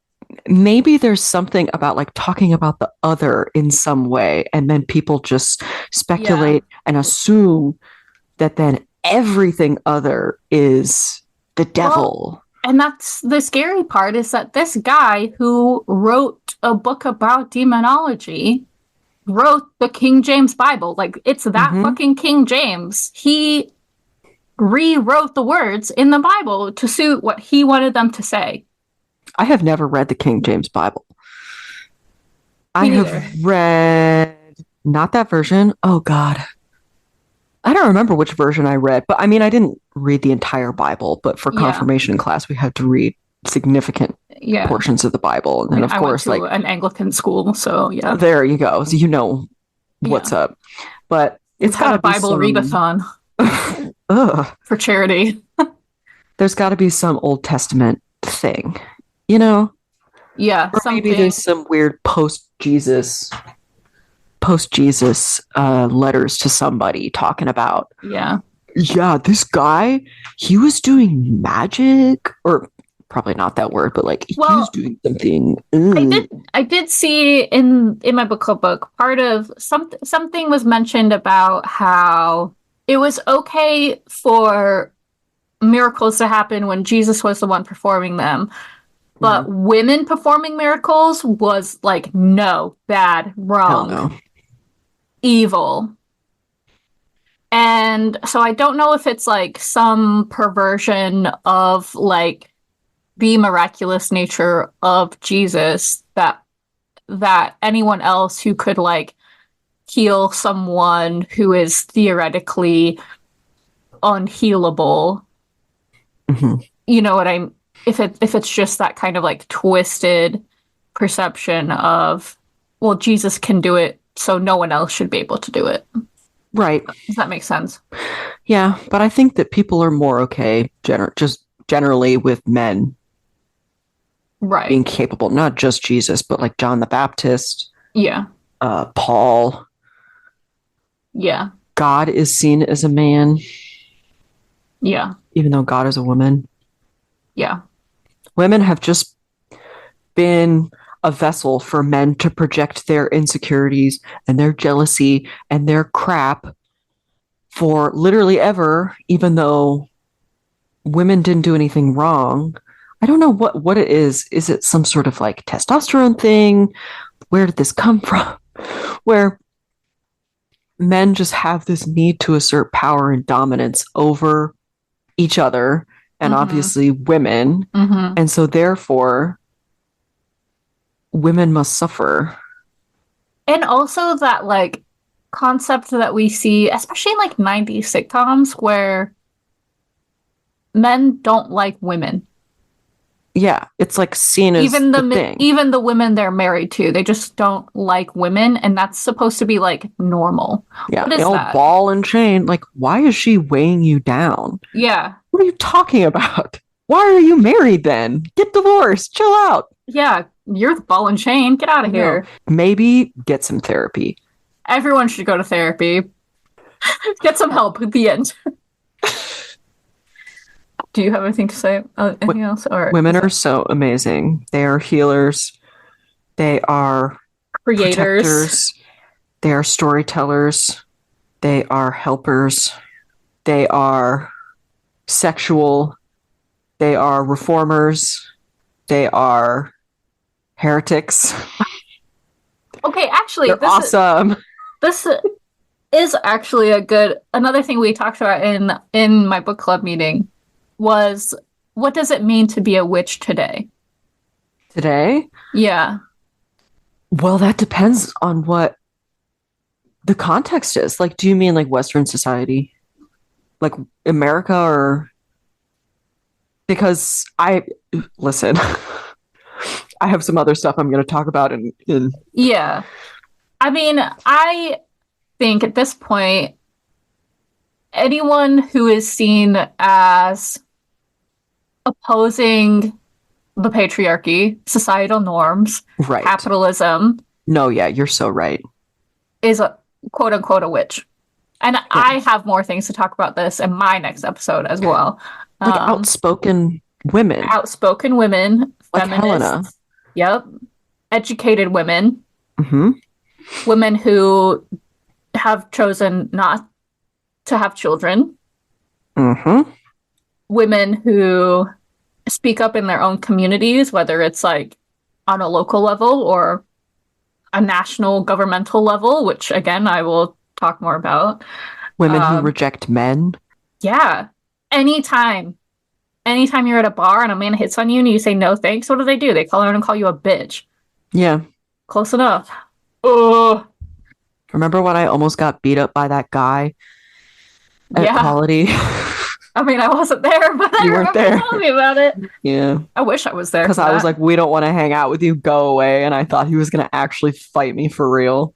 S3: maybe there's something about like talking about the other in some way, and then people just speculate and assume that then everything other is the devil.
S2: Well, and that's the scary part, is that this guy who wrote a book about demonology wrote the King James Bible. Like, it's that fucking King James. He rewrote the words in the Bible to suit what he wanted them to say.
S3: I have never read the King James Bible. I have read not that version. Oh God. I don't remember which version I read, but I mean, I didn't read the entire Bible, but for confirmation class, we had to read significant portions of the Bible. And then, of course,
S2: I went to an Anglican school, so yeah.
S3: There you go. So what's up. But it's got a
S2: Bible readathon for charity.
S3: There's got to be some Old Testament thing, Yeah. Or maybe there's some weird post-Jesus letters to somebody talking about, this guy, he was doing magic, or probably not that word, but like he was doing something.
S2: I did see in my book club book, part of something was mentioned about how it was okay for miracles to happen when Jesus was the one performing them. But women performing miracles was like, no, bad, wrong,
S3: no.
S2: Evil. And so I don't know if it's like some perversion of like the miraculous nature of Jesus that anyone else who could like heal someone who is theoretically unhealable.
S3: Mhm.
S2: You know what I'm if it's just that kind of like twisted perception of, well, Jesus can do it, so no one else should be able to do it.
S3: Right.
S2: Does that make sense?
S3: Yeah, but I think that people are more okay just generally with men
S2: Right.
S3: being capable, not just Jesus, but like John the Baptist,
S2: Yeah.
S3: Paul.
S2: Yeah.
S3: God is seen as a man,
S2: Yeah.
S3: even though God is a woman.
S2: Yeah.
S3: Women have just been a vessel for men to project their insecurities and their jealousy and their crap for literally ever, even though women didn't do anything wrong. I don't know what it is. Is it some sort of like testosterone thing? Where did this come from? Where men just have this need to assert power and dominance over each other and obviously women.
S2: Mm-hmm.
S3: And so therefore, women must suffer.
S2: And also that like concept that we see, especially in like 90s sitcoms, where men don't like women.
S3: Yeah, it's like seen as
S2: Even
S3: the thing.
S2: even the women they're married to, they just don't like women, and that's supposed to be like normal.
S3: Yeah,
S2: What is
S3: the old
S2: that?
S3: ball and chain. Like, why is she weighing you down?
S2: Yeah.
S3: What are you talking about? Why are you married then? Get divorced. Chill out.
S2: Yeah, you're the ball and chain. Get out of here.
S3: Maybe get some therapy.
S2: Everyone should go to therapy. Get some help at the end. Do you have anything to say? Anything else? Or
S3: Women are so amazing. They are healers. They are
S2: creators.
S3: Protectors. They are storytellers. They are helpers. They are sexual. They are reformers. They are heretics.
S2: Okay, actually,
S3: They're awesome.
S2: This is actually another thing we talked about in my book club meeting was, what does it mean to be a witch today?
S3: Today?
S2: Yeah.
S3: Well, that depends on what the context is. Like, do you mean like Western society? Like America or... Because listen, I have some other stuff I'm going to talk about in...
S2: Yeah. I mean, I think at this point, anyone who is seen as opposing the patriarchy, societal norms,
S3: Right.
S2: capitalism...
S3: No, yeah, you're so right.
S2: ...is a quote-unquote a witch. And yeah. I have more things to talk about this in my next episode as well.
S3: Like outspoken women.
S2: Outspoken women.
S3: Like
S2: feminists.
S3: Helena.
S2: Yep. Educated women.
S3: Mm-hmm.
S2: Women who have chosen not to have children.
S3: Mm-hmm.
S2: Women who speak up in their own communities, whether it's like on a local level or a national governmental level, which again, I will talk more about.
S3: Women who reject men.
S2: Yeah. Anytime you're at a bar and a man hits on you and you say no thanks, what do? They call around and call you a bitch.
S3: Yeah.
S2: Close enough. Oh.
S3: Remember when I almost got beat up by that guy at Quality?
S2: I mean, I wasn't there, but
S3: you weren't there.
S2: Telling me about it.
S3: Yeah.
S2: I wish I was there.
S3: Because I was like, we don't want to hang out with you. Go away. And I thought he was going to actually fight me for real.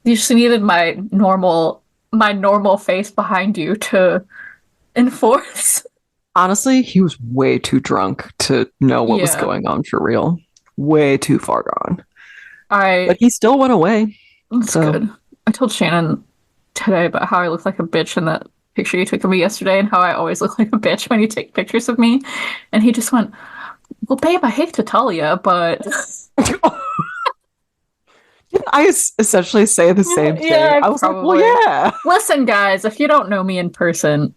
S2: You just needed my normal face behind you to enforce.
S3: Honestly, he was way too drunk to know what was going on for real. Way too far gone. But he still went away.
S2: That's good. I told Shannon today about how I look like a bitch in that picture you took of me yesterday and how I always look like a bitch when you take pictures of me. And he just went, well, babe, I hate to tell you, but...
S3: I essentially say the same thing.
S2: Yeah,
S3: I was probably. Like, well, yeah.
S2: Listen, guys, if you don't know me in person,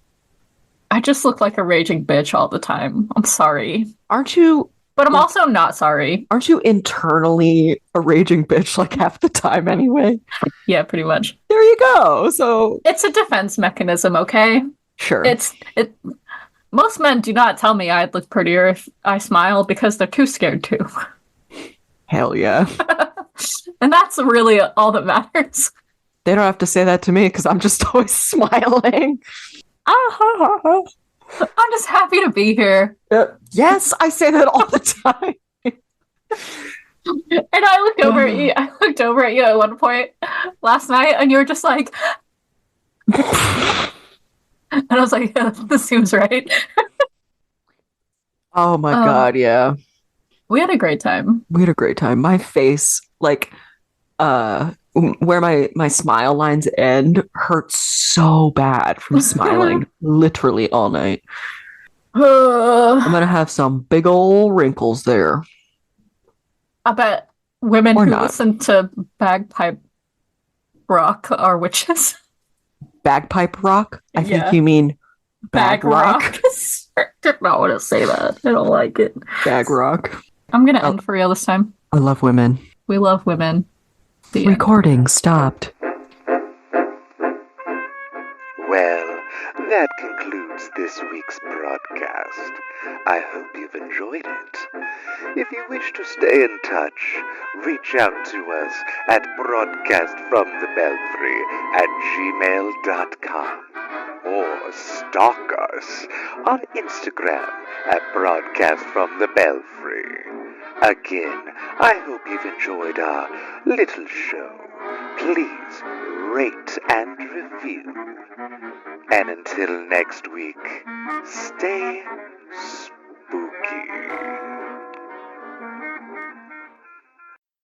S2: I just look like a raging bitch all the time. I'm sorry.
S3: Aren't you?
S2: But I'm also not sorry.
S3: Aren't you internally a raging bitch like half the time anyway?
S2: Yeah, pretty much.
S3: There you go. So
S2: it's a defense mechanism, okay?
S3: Sure.
S2: Most men do not tell me I'd look prettier if I smile because they're too scared to.
S3: Hell yeah.
S2: And that's really all that matters.
S3: They don't have to say that to me because I'm just always smiling.
S2: I'm just happy to be here.
S3: Yes, I say that all the time.
S2: And I looked over at you. I looked over at you at one point last night, and you were just like, and I was like, yeah, this seems right.
S3: Oh my God, yeah.
S2: We had a great time.
S3: We had a great time. My face, like, where my smile lines end, hurts so bad from smiling literally all night. I'm gonna have some big old wrinkles there.
S2: I bet women
S3: Or
S2: who
S3: not.
S2: listen to bagpipe rock are witches.
S3: Bagpipe rock? I
S2: Yeah.
S3: think you mean bag rock.
S2: I did not want to say that. I don't like it.
S3: Bag rock.
S2: I'm gonna end for real this time.
S3: I love women.
S2: We love women. The end.
S3: Recording stopped.
S1: Well, that concludes this week's broadcast. I hope you've enjoyed it. If you wish to stay in touch, reach out to us at broadcastfromthebelfry@gmail.com or stalk us on Instagram at broadcastfromthebelfry. Again, I hope you've enjoyed our little show. Please rate and review. And until next week, stay spooky.